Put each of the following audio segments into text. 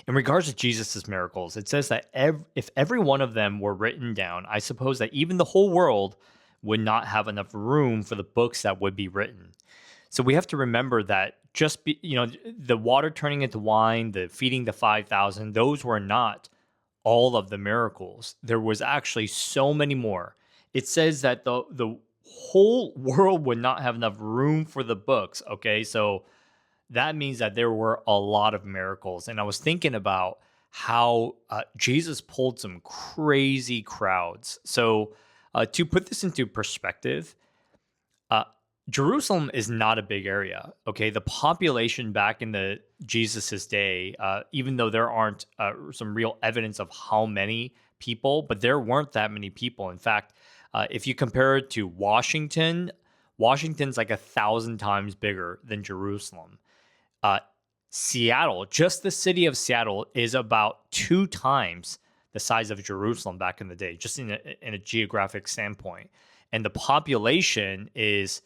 In regards to Jesus's miracles, it says that if every one of them were written down, I suppose that even the whole world would not have enough room for the books that would be written. So we have to remember that the water turning into wine, the feeding the 5,000, those were not all of the miracles. There was actually so many more. It says that the whole world would not have enough room for the books. Okay, so that means that there were a lot of miracles. And I was thinking about how Jesus pulled some crazy crowds. So, to put this into perspective, uh, Jerusalem is not a big area. Okay, the population back in the Jesus's day, even though there aren't some real evidence of how many people, but there weren't that many people. In fact, if you compare it to Washington, Washington's like 1,000 times bigger than Jerusalem. Uh, Seattle, just the city of Seattle, is about two times the size of Jerusalem back in the day, just in a geographic standpoint. And the population is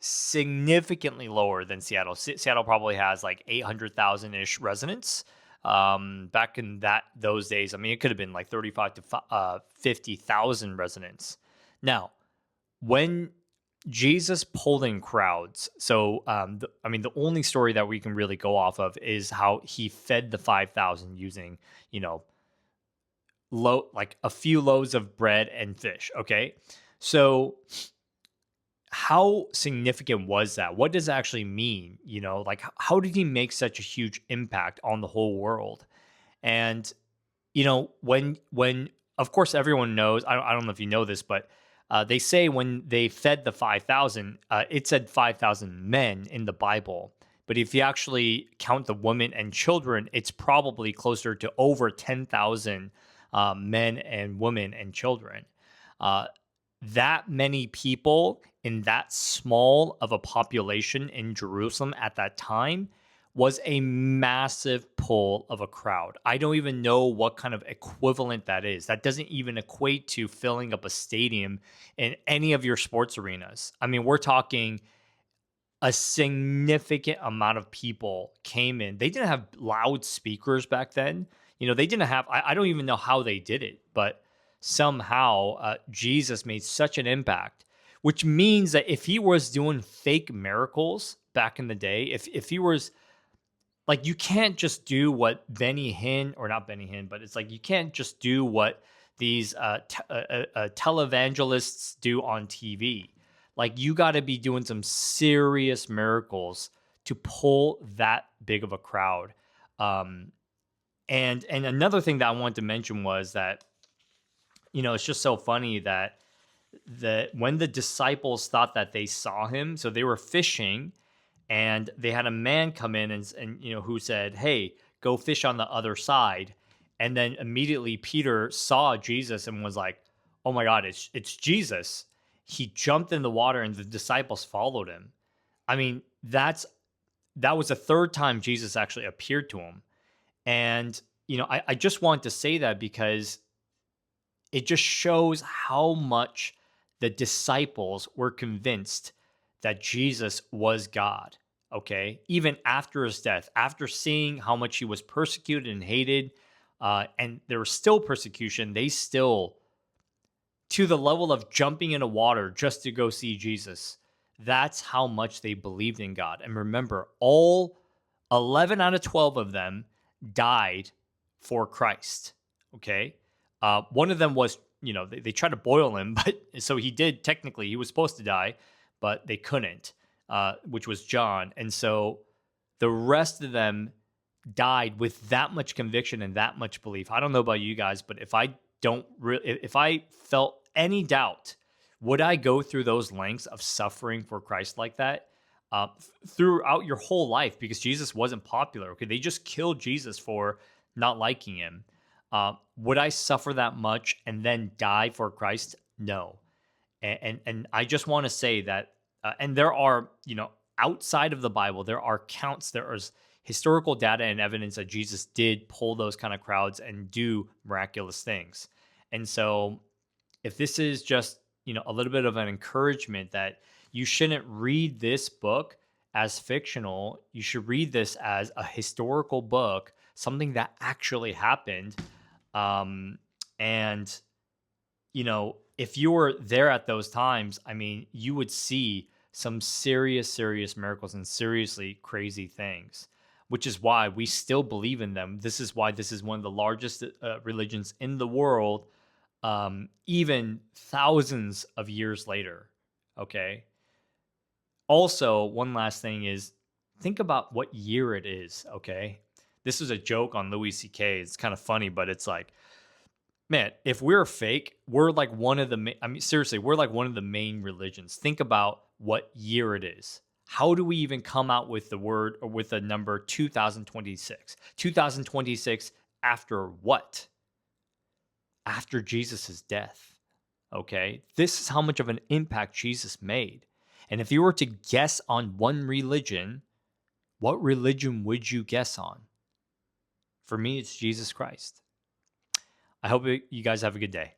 significantly lower than Seattle. Seattle probably has like 800,000 ish residents. Back in those days, I mean, it could have been like 35 to 50,000 residents. Now, when Jesus pulled in crowds. So, the only story that we can really go off of is how he fed the 5,000 using, you know, like a few loaves of bread and fish. Okay. So, how significant was that? What does it actually mean? Like, how did he make such a huge impact on the whole world? And when of course everyone knows. I don't know if you know this, but they say when they fed the 5,000, it said 5,000 men in the Bible. But if you actually count the women and children, it's probably closer to over 10,000 men and women and children. Uh, that many people in that small of a population in Jerusalem at that time was a massive pull of a crowd. I don't even know what kind of equivalent that is. That doesn't even equate to filling up a stadium in any of your sports arenas. I mean, we're talking a significant amount of people came in. They didn't have loudspeakers back then. They didn't have, I don't even know how they did it, but somehow Jesus made such an impact, which means that if he was doing fake miracles back in the day, if he was like, you can't just do what Benny Hinn, or not Benny Hinn, but it's like you can't just do what these televangelists do on TV. Like, you got to be doing some serious miracles to pull that big of a crowd. And another thing that I wanted to mention was that, it's just so funny that when the disciples thought that they saw him, so they were fishing, and they had a man come in and who said, "Hey, go fish on the other side." And then immediately Peter saw Jesus and was like, "Oh my God, it's Jesus." He jumped in the water and the disciples followed him. I mean, that was the third time Jesus actually appeared to him. And I just want to say that because it just shows how much the disciples were convinced that Jesus was God. Okay. Even after his death, after seeing how much he was persecuted and hated, and there was still persecution, they still, to the level of jumping into water just to go see Jesus. That's how much they believed in God. And remember, all 11 out of 12 of them died for Christ. Okay. One of them was, they tried to boil him, but so he was supposed to die, but they couldn't, which was John. And so the rest of them died with that much conviction and that much belief. I don't know about you guys, but if I felt any doubt, would I go through those lengths of suffering for Christ like that? Throughout your whole life, because Jesus wasn't popular. Okay, they just killed Jesus for not liking him. Would I suffer that much and then die for Christ? No. And I just want to say that, and there are, outside of the Bible, there are counts, there is historical data and evidence that Jesus did pull those kind of crowds and do miraculous things. And so, if this is just, a little bit of an encouragement that you shouldn't read this book as fictional, you should read this as a historical book, something that actually happened. Um, and if you were there at those times, I mean, you would see some serious, serious miracles and seriously crazy things, which is why we still believe in them. This is why this is one of the largest religions in the world, even thousands of years later. Okay. Also, one last thing is think about what year it is. Okay. This is a joke on Louis C.K. It's kind of funny, but it's like, man, if we're fake, we're like one of the, I mean, seriously, we're like one of the main religions. Think about what year it is. How do we even come out with the word or with the number 2026? 2026 after what? After Jesus' death. Okay. This is how much of an impact Jesus made. And if you were to guess on one religion, what religion would you guess on? For me, it's Jesus Christ. I hope you guys have a good day.